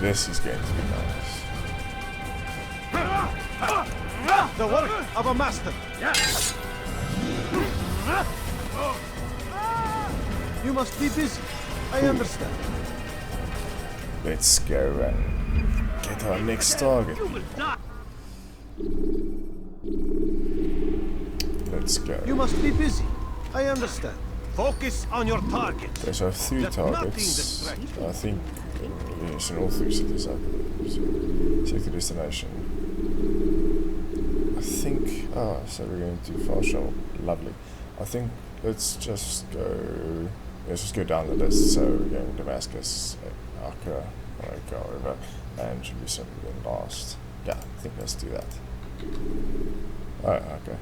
this is going to be nice. The work of a master. You must be busy. I understand. Let's go and get our next target. Let's go. You must be busy. I understand. Focus on your target. Okay, so I have 3 targets. I think yes, in all 3 cities I believe. Check the destination. I think so we're going to fast travel. Lovely. I think let's just go down the list. So we're going to Damascus, Acre, River, and should be something last. Yeah, I think let's do that. Alright, okay.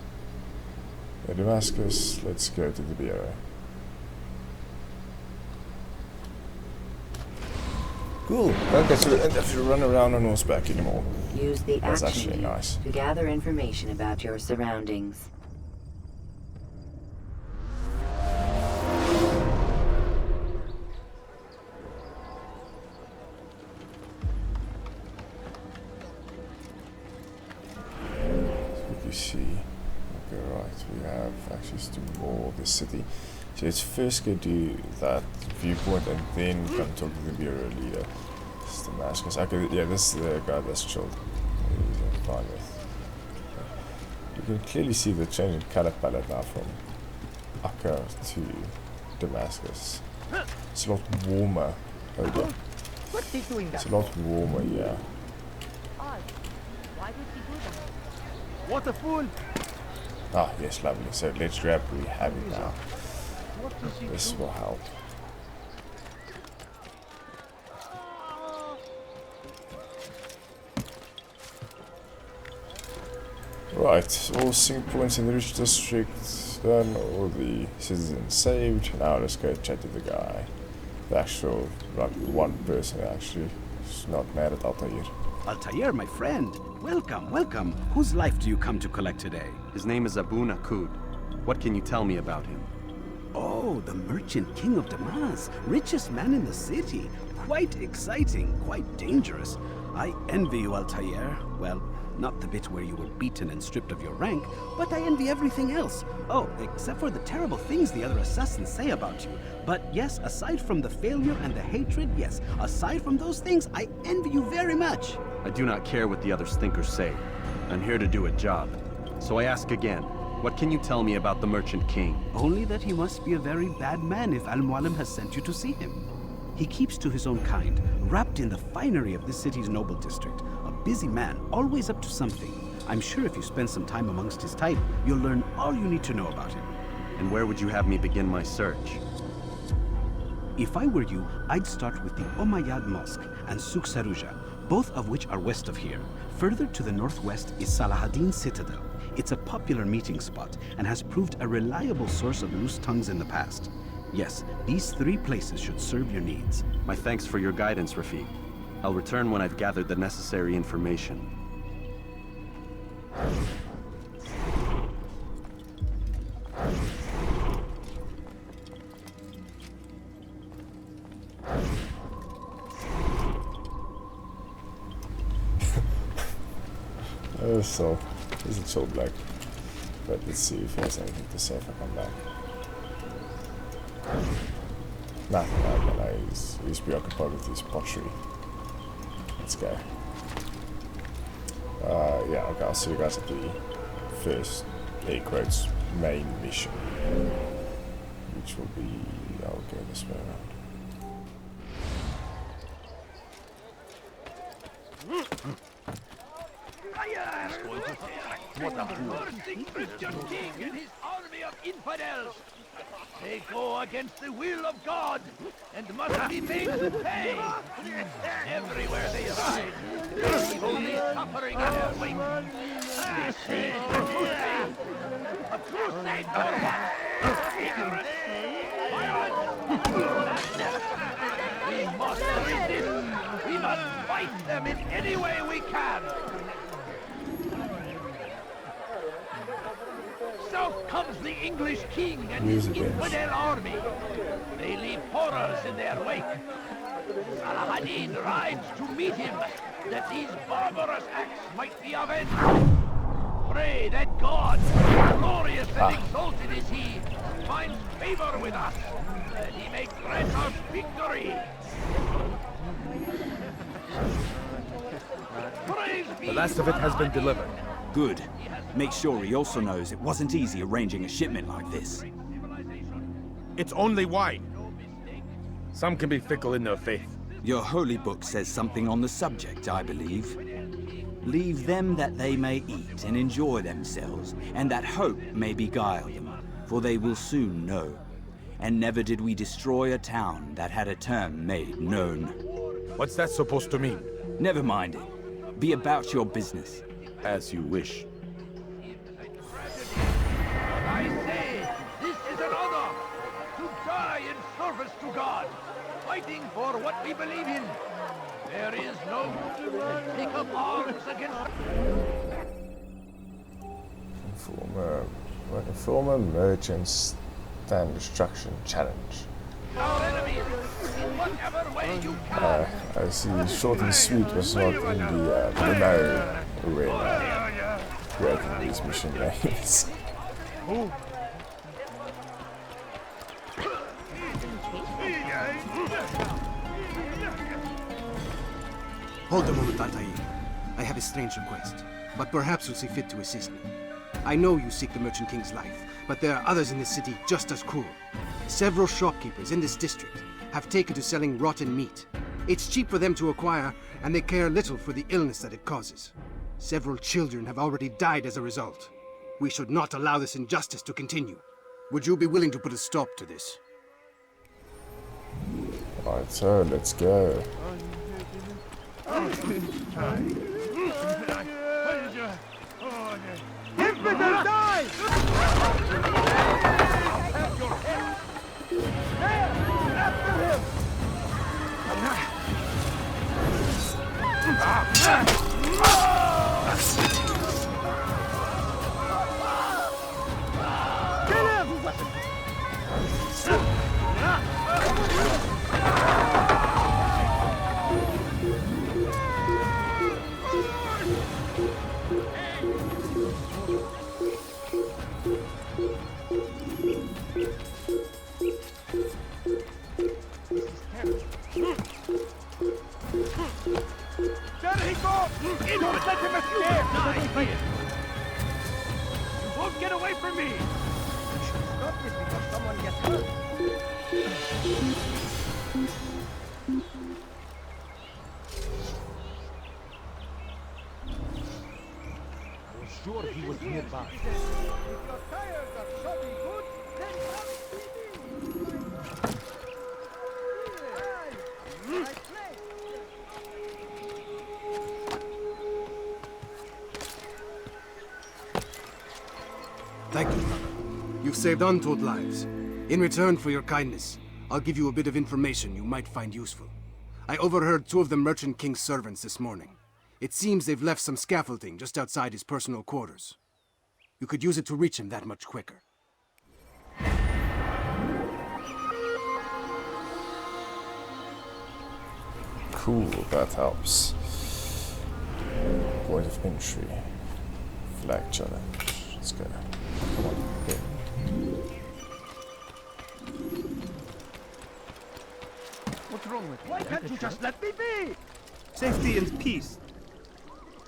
Yeah, Damascus, let's go to the bureau. Cool. Okay, so we don't have to run around on horseback anymore. Use the That's action actually menu nice. to gather information about your surroundings. What you see? Okay, right. We have access to more of the city. So let's first go to that viewpoint and then come talk to the bureau leader. This is Damascus. Okay, yeah, this is the guy that's chilled. He's fine with. You can clearly see the change in color palette now from Akka to Damascus. It's a lot warmer. Okay. It's a lot warmer, yeah. Why did he do that? What a fool! Ah, yes, lovely. So let's grab what we have it now. This will help. Right, all sync points in the rich district done, all the citizens saved. Now let's go chat to the guy. The actual, like, one person actually is not mad at Altair. Altair, my friend. Welcome, welcome. Whose life do you come to collect today? His name is Nuqoud. What can you tell me about him? Oh, the merchant king of Damascus. Richest man in the city. Quite exciting, quite dangerous. I envy you, Altair. Well, not the bit where you were beaten and stripped of your rank, but I envy everything else. Oh, except for the terrible things the other assassins say about you. But yes, aside from the failure and the hatred, yes, aside from those things, I envy you very much. I do not care what the others think or say. I'm here to do a job. So I ask again, what can you tell me about the Merchant King? Only that he must be a very bad man if Al-Mualim has sent you to see him. He keeps to his own kind, wrapped in the finery of this city's noble district. A busy man, always up to something. I'm sure if you spend some time amongst his type, you'll learn all you need to know about him. And where would you have me begin my search? If I were you, I'd start with the Umayyad Mosque and Souk Saruja, both of which are west of here. Further to the northwest is Salahaddin Citadel. It's a popular meeting spot and has proved a reliable source of loose tongues in the past. Yes, these 3 places should serve your needs. My thanks for your guidance, Rafiq. I'll return when I've gathered the necessary information. So, he's a chill black. But let's see if he has anything to say if I come back. Nothing, no, he's preoccupied with his pottery. Let's go. Yeah, okay, I'll see you guys at the first, air quotes, main mission. Which will be, I'll go this way around. What a bursting Christian king and his army of infidels! They go against the will of God and must be made to pay! Everywhere they ride, only suffering in their wake! A crusade! Ignorance! Violence! We must resist! We must fight them in any way we can! So come comes the English king and his Music bench. infidel army. They leave horrors in their wake. Saladin rides to meet him, that these barbarous acts might be avenged. Pray that God, glorious and exalted is he, finds favor with us, that he may grant us victory. Praise be The last of it has been Saladin. delivered. Good. Make sure he also knows it wasn't easy arranging a shipment like this. It's only wine. Some can be fickle in their faith. Your holy book says something on the subject, I believe. Leave them that they may eat and enjoy themselves, and that hope may beguile them, for they will soon know. And never did we destroy a town that had a term made known. What's that supposed to mean? Never mind it. Be about your business. As you wish. I say, this is an honor, to die in service to God, fighting for what we believe in. There is no need to take up arms against... Former merchants stand destruction challenge. our enemies in whatever way you can. I see short and sweet was not in the demo arena creating these mission names. Hold a moment, Altair. I have a strange request, but perhaps you'll see fit to assist me. I know you seek the Merchant King's life, but there are others in this city just as cruel. Several shopkeepers in this district have taken to selling rotten meat. It's cheap for them to acquire, and they care little for the illness that it causes. Several children have already died as a result. We should not allow this injustice to continue. Would you be willing to put a stop to this? Alright, so let's go. Infidel, die! Have your head! There! After him! Kill him! There he goes! Don't let him escape! You won't get away from me! You should stop this before someone gets hurt. I was sure he was nearby. If you're tired of shopping goods, then Thank you, brother. You've saved untold lives. In return for your kindness, I'll give you a bit of information you might find useful. I overheard two of the Merchant King's servants this morning. It seems they've left some scaffolding just outside his personal quarters. You could use it to reach him that much quicker. Cool, that helps. Point of entry. Flag challenge. Let's go. Come on, go. what's wrong with you? Why can't you just let me be? Safety and peace.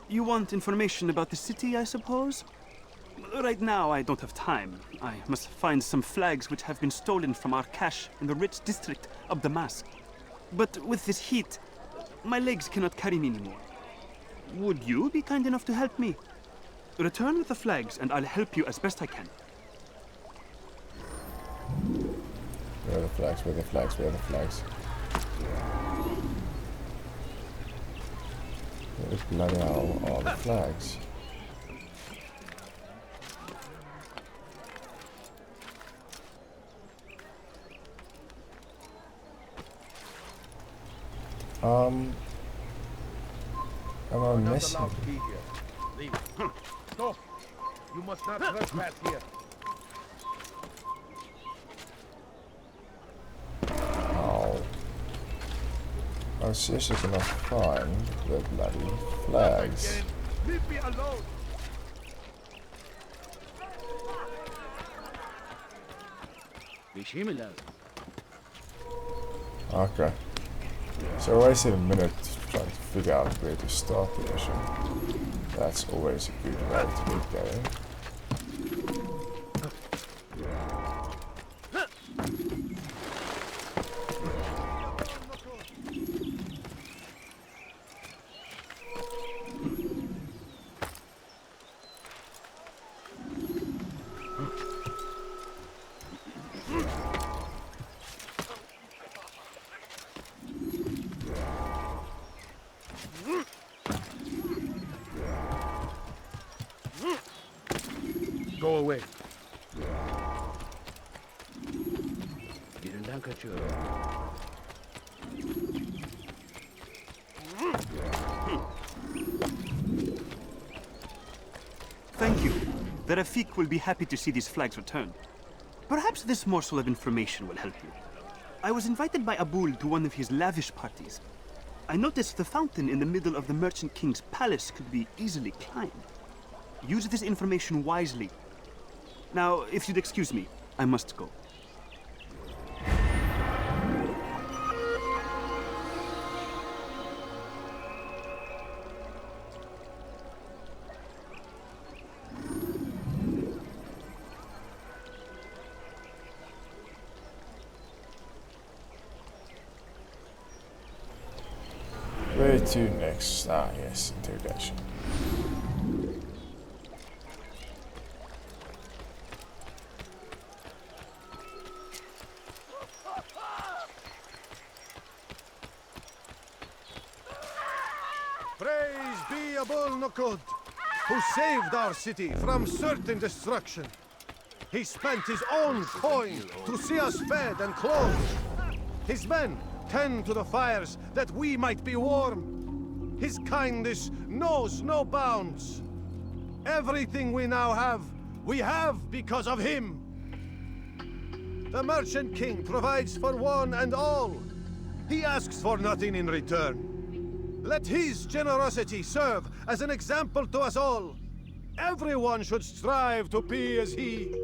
You want information about the city, I suppose? Right now, I don't have time. I must find some flags which have been stolen from our cache in the rich district of Damascus. But with this heat, my legs cannot carry me anymore. Would you be kind enough to help me? Return with the flags, and I'll help you as best I can. Where are the flags? Where are the flags? Where are the flags? Where the bloody hell are the flags? Am I missing? Stop! You must not trespass here. seriously cannot find the bloody flags. Leave me alone. Okay. So I wasted a minute trying to figure out where to start the mission. That's always a good way to get going. Go away. Thank you. The Rafik will be happy to see these flags returned. Perhaps this morsel of information will help you. I was invited by Abul to one of his lavish parties. I noticed the fountain in the middle of the Merchant King's palace could be easily climbed. Use this information wisely. Now, if you'd excuse me, I must go. Where to next? Ah, yes, interrogation. Praise be Abul Nuqoud, who saved our city from certain destruction. He spent his own coin to see us fed and clothed. His men tend to the fires that we might be warm. His kindness knows no bounds. Everything we now have, we have because of him. The Merchant King provides for one and all. He asks for nothing in return. Let his generosity serve as an example to us all. Everyone should strive to be as he.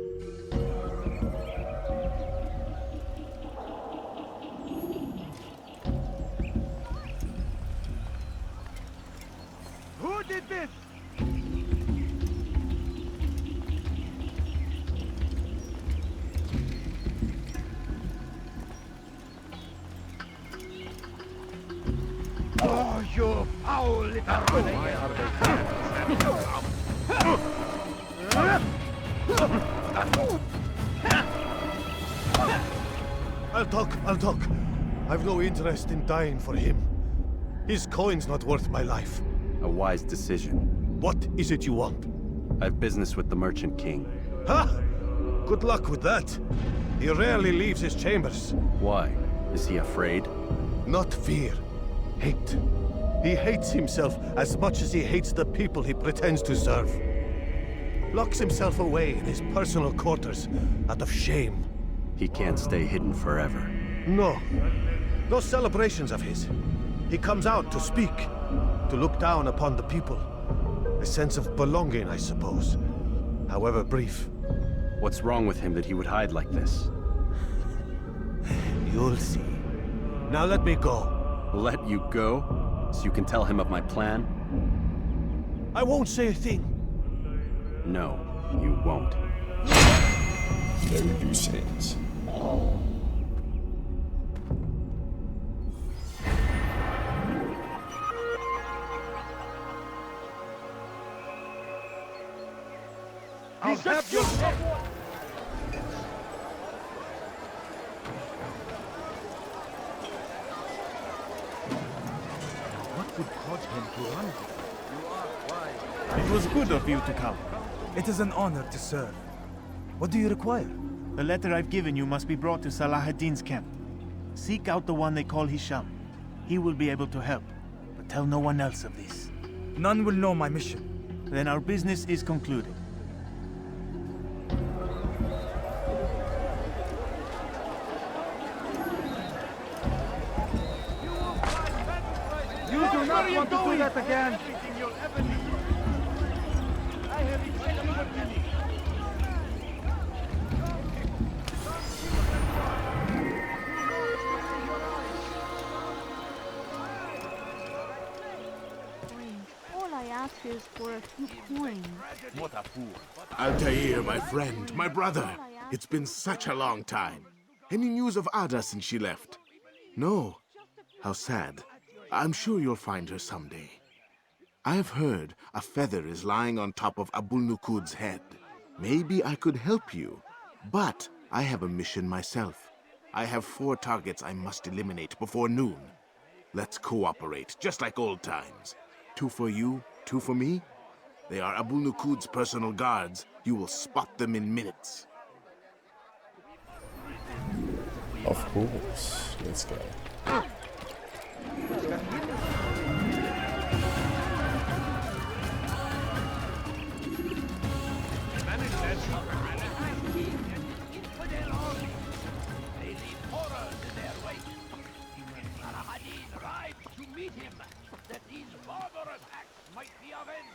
Who did this? Oh, you foul little... Why are I'll talk. I've no interest in dying for him. His coin's not worth my life. A wise decision. What is it you want? I have business with the Merchant King. Huh? Good luck with that. He rarely leaves his chambers. Why? Is he afraid? Not fear. Hate. He hates himself as much as he hates the people he pretends to serve. Locks himself away in his personal quarters out of shame. He can't stay hidden forever. No. No celebrations of his. He comes out to speak, to look down upon the people. A sense of belonging, I suppose. However brief. What's wrong with him that he would hide like this? You'll see. Now let me go. Let you go? So you can tell him of my plan? I won't say a thing. No, you won't. No loose ends. I'll have your head! What could cause him to run? It was good of you to come. It is an honor to serve. What do you require? The letter I've given you must be brought to Salah ad-Din's camp. Seek out the one they call Hisham. He will be able to help, but tell no one else of this. None will know my mission. Then our business is concluded. not want to do that again. Everything you'll ever need. I have exactly what you need. All I ask is for a few coins. What a fool. Altair, my friend, my brother. It's been such a long time. Any news of Ada since she left? No. How sad. I'm sure you'll find her someday. I've heard a feather is lying on top of Nuqoud's head. Maybe I could help you. But I have a mission myself. I have 4 targets I must eliminate before noon. Let's cooperate, just like old times. 2 for you, 2 for me. They are Nuqoud's personal guards. You will spot them in minutes. Of course. Let's go. They leave horrors in their wake. Al-Hadid rides to meet him, that these barbarous acts might be avenged.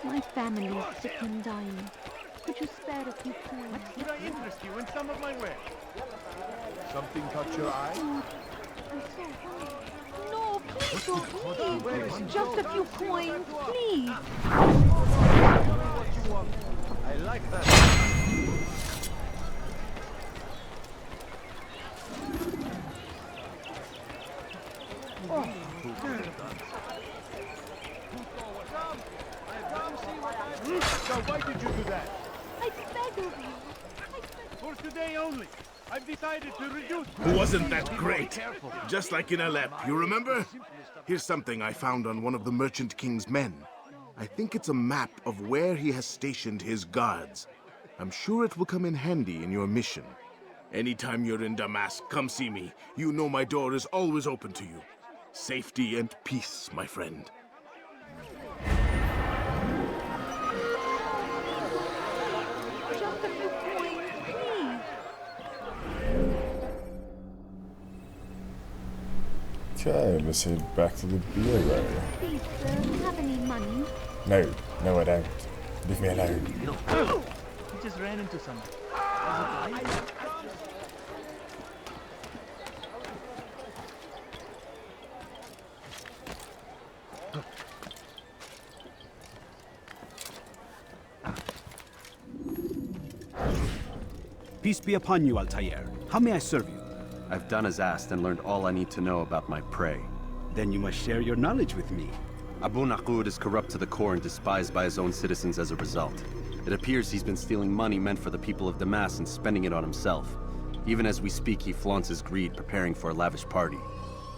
My family is sick and dying. Could you spare a few coins? Could I interest you in some of my wares? Something caught your eye? I'm so hungry. No, please don't leave. Just a few coins, please. I like that. So why did you do that? I beg of you. For today only. I've decided to reduce... Wasn't that great? Just like in Alep, you remember? Here's something I found on one of the Merchant King's men. I think it's a map of where he has stationed his guards. I'm sure it will come in handy in your mission. Anytime you're in Damascus, come see me. You know my door is always open to you. Safety and peace, my friend. Just a few coins, please. Okay, let's head back to the bureau. Please, sir, do you have any money? No, no I don't. Leave me alone. No. He just ran into someone. Peace be upon you, Altair. How may I serve you? I've done as asked and learned all I need to know about my prey. Then you must share your knowledge with me. Nuqoud is corrupt to the core and despised by his own citizens as a result. It appears he's been stealing money meant for the people of Damascus and spending it on himself. Even as we speak, he flaunts his greed, preparing for a lavish party.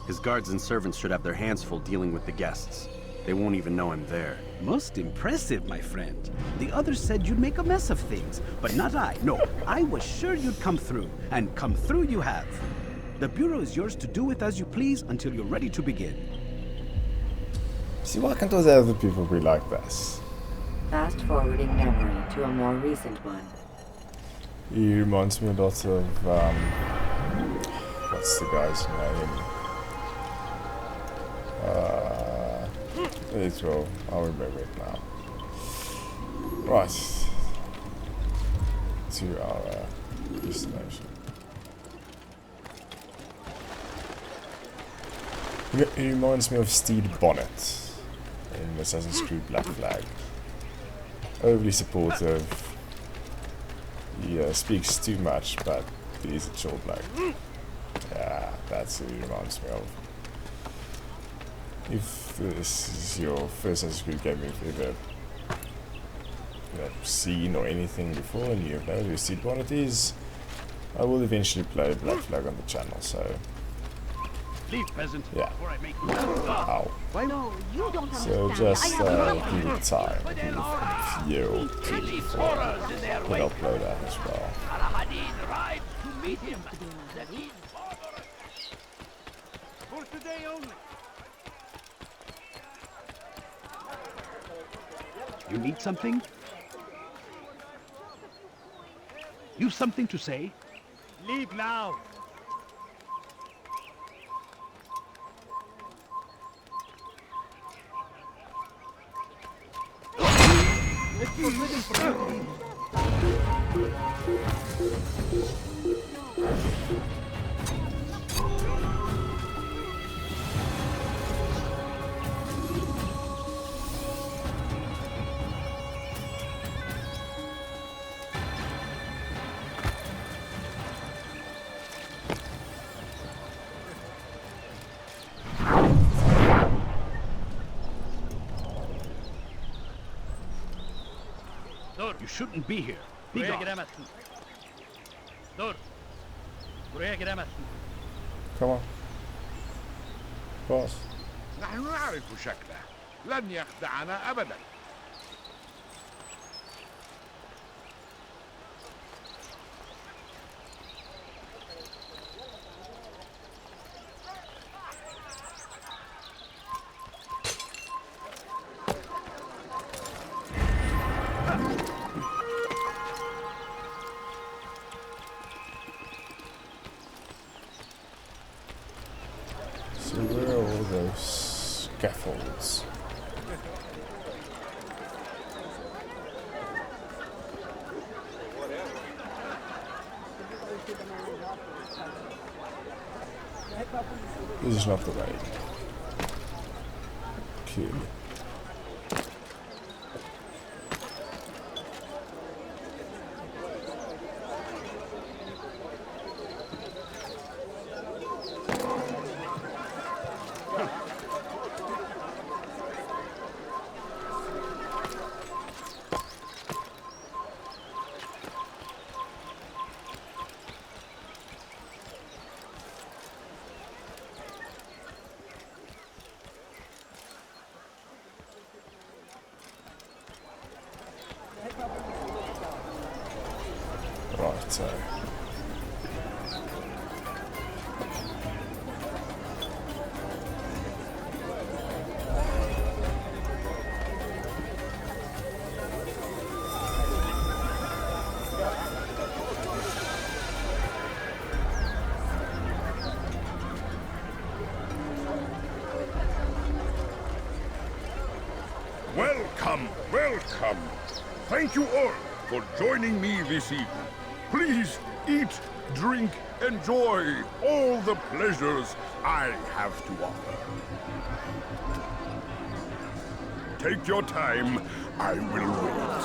His guards and servants should have their hands full dealing with the guests. They won't even know I'm there. Most impressive, my friend. The others said you'd make a mess of things, but not I. No, I was sure you'd come through, and come through you have. The Bureau is yours to do with as you please until you're ready to begin. See, why can't those other people be like this? Fast-forwarding memory to a more recent one. He reminds me a lot of, what's the guy's name? Well, I'll remember it now. Right. To our destination. He reminds me of Steed Bonnet in Assassin's Creed Black Flag. Overly supportive. He speaks too much, but he's a chill bloke. Yeah, that's who he reminds me of. If this is your first Assassin's Creed game, if ever seen or anything before and you have no lucid what it is, I will eventually play Black Flag on the channel, so Leave, peasant. yeah. Ow. No, you don't So understand. just I have give it time, give it a year or two before I'll upload that as well. Saladin rides to meet him. The king's For today only. You need something? You've something to say? Leave now. It's forbidden for you to leave. You shouldn't be here. Be gone. Come on. Boss. نحن نعرف شكله لن يخدعنا أبدا. So where are all those scaffolds? This is not the way. Clearly. Right, so Welcome, welcome. Thank you all for joining me this evening. Please eat, drink, enjoy all the pleasures I have to offer. Take your time, I will wait.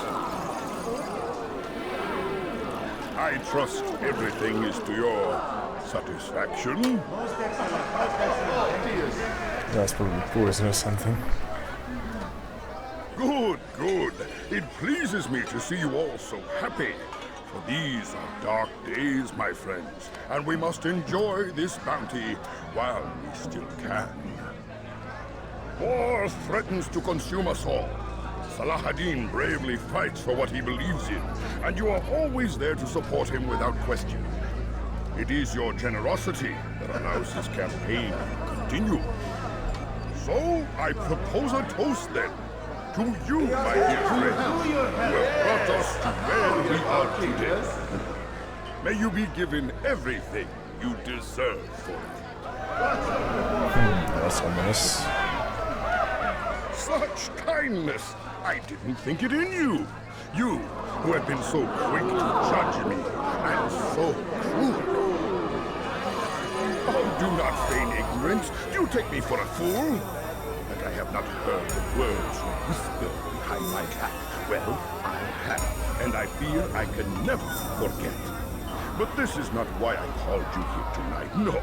I trust everything is to your satisfaction. that's probably poison or something. Good, good. It pleases me to see you all so happy. For these are dark days, my friends, and we must enjoy this bounty while we still can. War threatens to consume us all. Saladin bravely fights for what he believes in, and you are always there to support him without question. It is your generosity that allows this campaign to continue. So, I propose a toast then. To you, my dear friend, who have brought us to where we are today. May you be given everything you deserve for it. That's ominous. Such kindness! I didn't think it in you. You, who have been so quick to judge me, and so cruel. Oh, do not feign ignorance. You take me for a fool. I have not heard the words you whisper behind my back. Well, I have, and I fear I can never forget. But this is not why I called you here tonight, no.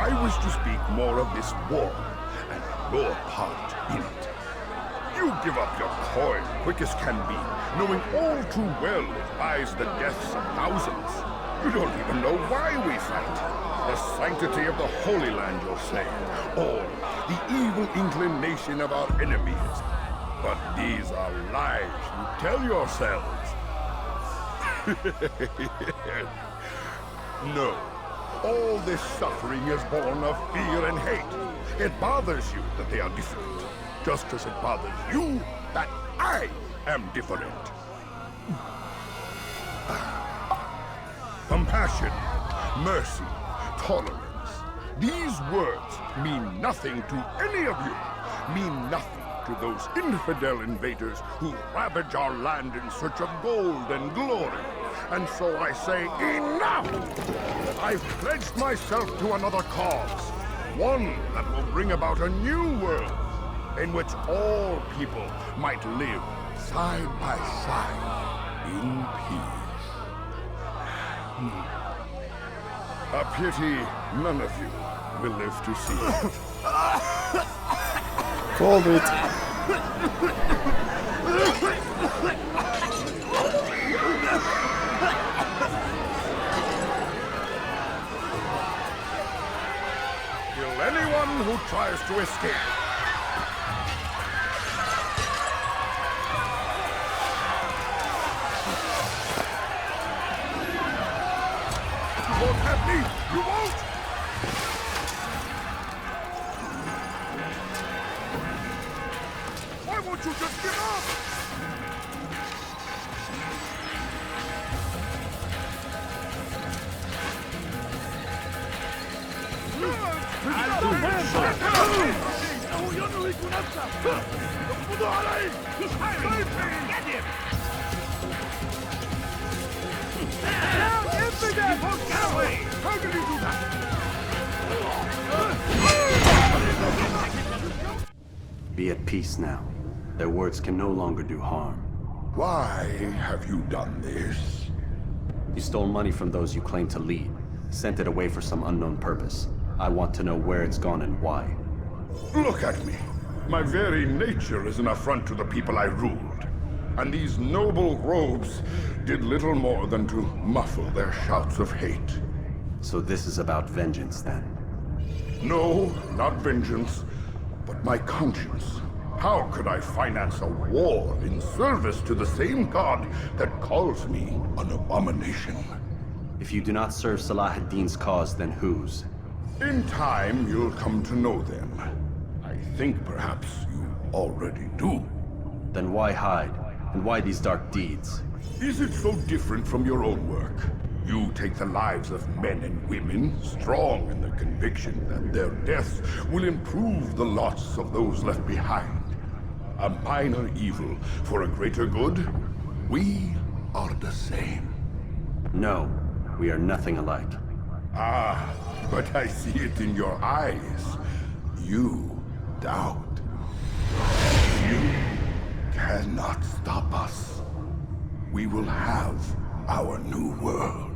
I wish to speak more of this war, and your part in it. You give up your coin quick as can be, knowing all too well it buys the deaths of thousands. You don't even know why we fight. The sanctity of the Holy Land, you'll say, or the evil inclination of our enemies. But these are lies you tell yourselves. No. All this suffering is born of fear and hate. It bothers you that they are different, just as it bothers you that I am different. Compassion, mercy, tolerance. These words mean nothing to any of you, mean nothing to those infidel invaders who ravage our land in search of gold and glory. And so I say, enough! I've pledged myself to another cause, one that will bring about a new world, in which all people might live side by side in peace. A pity none of you will live to see it. Called it. Kill anyone who tries to escape. You won't have me! You won't! Why won't you just give up? He's firing! Get him! Down, infidel! How did he do that? Be at peace now. Their words can no longer do harm. Why have you done this? You stole money from those you claim to lead, sent it away for some unknown purpose. I want to know where it's gone and why. Look at me. My very nature is an affront to the people I ruled. And these noble robes did little more than to muffle their shouts of hate. So this is about vengeance, then? No, not vengeance, but my conscience. How could I finance a war in service to the same god that calls me an abomination? If you do not serve Salah ad-Din's cause, then whose? In time, you'll come to know them. I think perhaps you already do. Then why hide? And why these dark deeds? Is it so different from your own work? You take the lives of men and women, strong in the conviction that their deaths will improve the lots of those left behind. A minor evil for a greater good? We are the same. No, we are nothing alike. Ah, but I see it in your eyes. You doubt. You cannot stop us. We will have our new world.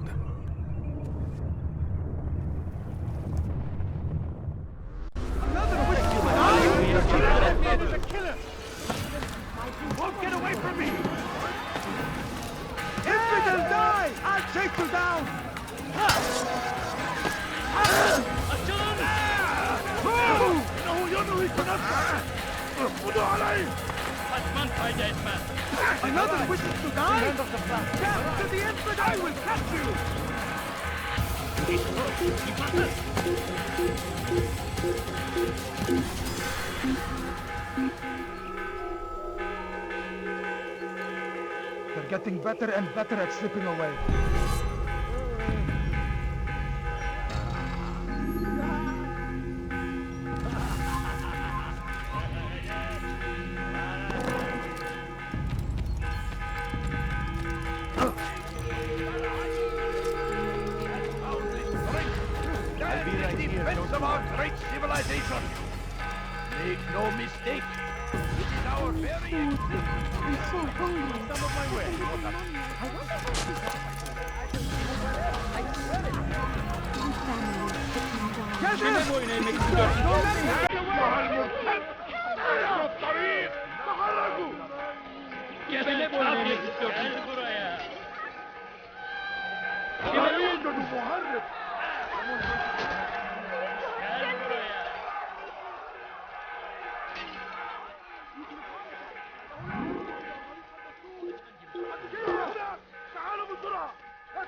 Won't get away from me! Infidel, die! I'll take you down! Another wishes to die? Death to the infidel! I will catch you! They're getting better and better at slipping away. Defense of our great civilization. Make no mistake, it is our very existence. I'm so hungry. Some of my way. Get him! Kime boyun eğmek istiyorsun? Gel buraya. Gel buraya.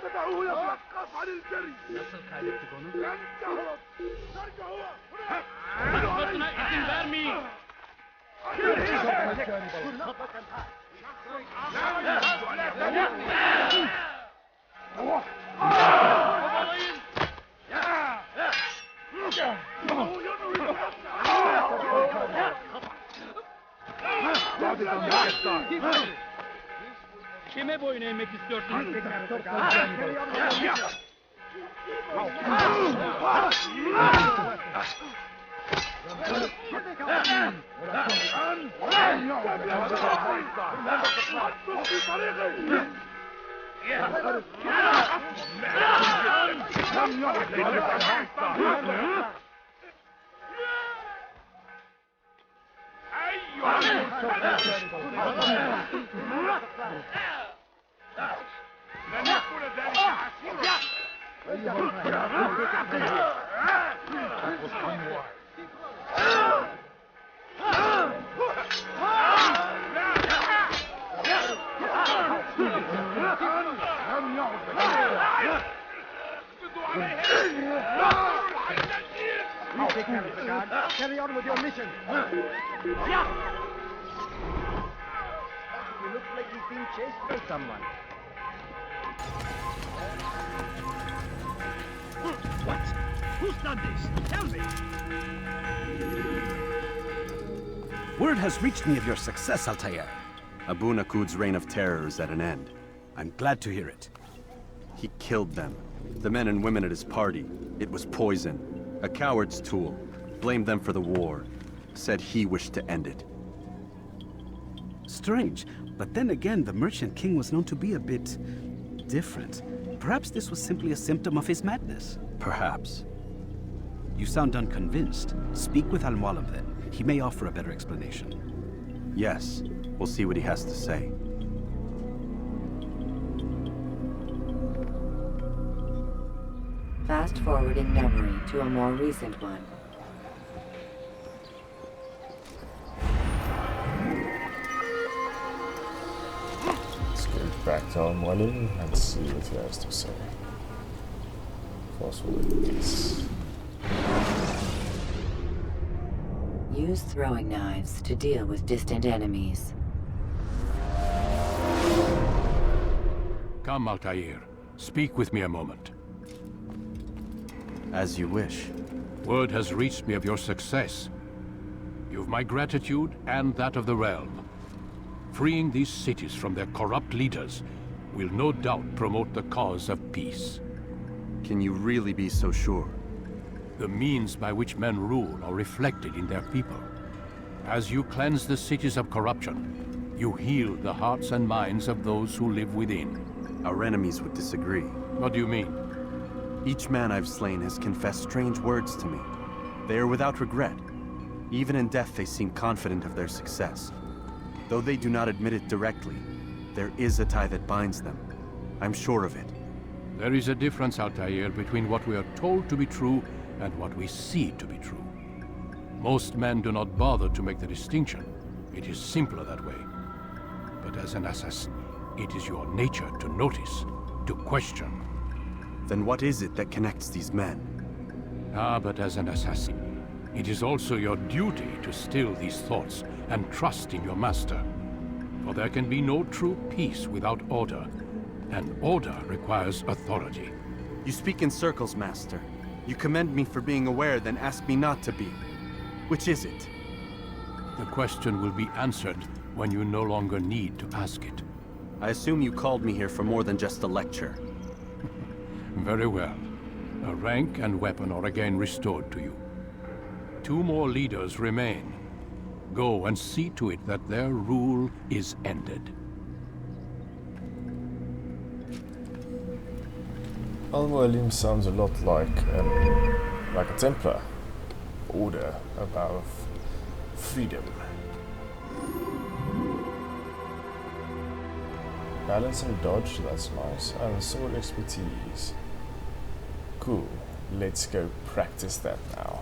تدعوه يتوقف عن الجري. Nasıl kaybettik onu? لن تهرب. ترجع هو. Kaçmasına izin vermeyin. Kime boyun eğmek istiyorsun? لن يكون ذلك عسيرا. Carry on with your mission. He looks like he's being chased by someone. What? Who's done this? Tell me! Word has reached me of your success, Altair. Abu Nuqoud's reign of terror is at an end. I'm glad to hear it. He killed them. The men and women at his party. It was poison. A coward's tool. Blamed them for the war. Said he wished to end it. Strange, but then again, the Merchant King was known to be a bit different. Perhaps this was simply a symptom of his madness. Perhaps. You sound unconvinced. Speak with Al-Mualim then. He may offer a better explanation. Yes. We'll see what he has to say. Fast-forwarding memory to a more recent one. Let's go back to Al-Mualim and see what he has to say. Fast forward this. Use throwing knives to deal with distant enemies. Come, Altair. Speak with me a moment. As you wish. Word has reached me of your success. You've my gratitude and that of the realm. Freeing these cities from their corrupt leaders will no doubt promote the cause of peace. Can you really be so sure? The means by which men rule are reflected in their people. As you cleanse the cities of corruption, you heal the hearts and minds of those who live within. Our enemies would disagree. What do you mean? Each man I've slain has confessed strange words to me. They are without regret. Even in death they seem confident of their success. Though they do not admit it directly, there is a tie that binds them. I'm sure of it. There is a difference, Altair, between what we are told to be true and what we see to be true. Most men do not bother to make the distinction. It is simpler that way. But as an assassin, it is your nature to notice, to question. Then what is it that connects these men? But as an assassin, it is also your duty to still these thoughts and trust in your master. For there can be no true peace without order, and order requires authority. You speak in circles, Master. You commend me for being aware, then ask me not to be. Which is it? The question will be answered when you no longer need to ask it. I assume you called me here for more than just a lecture. Very well. A rank and weapon are again restored to you. 2 more leaders remain. Go and see to it that their rule is ended. Al-Mualim sounds a lot like a Templar. Order above freedom. Balance and dodge, that's nice. And sword expertise. Cool. Let's go practice that now.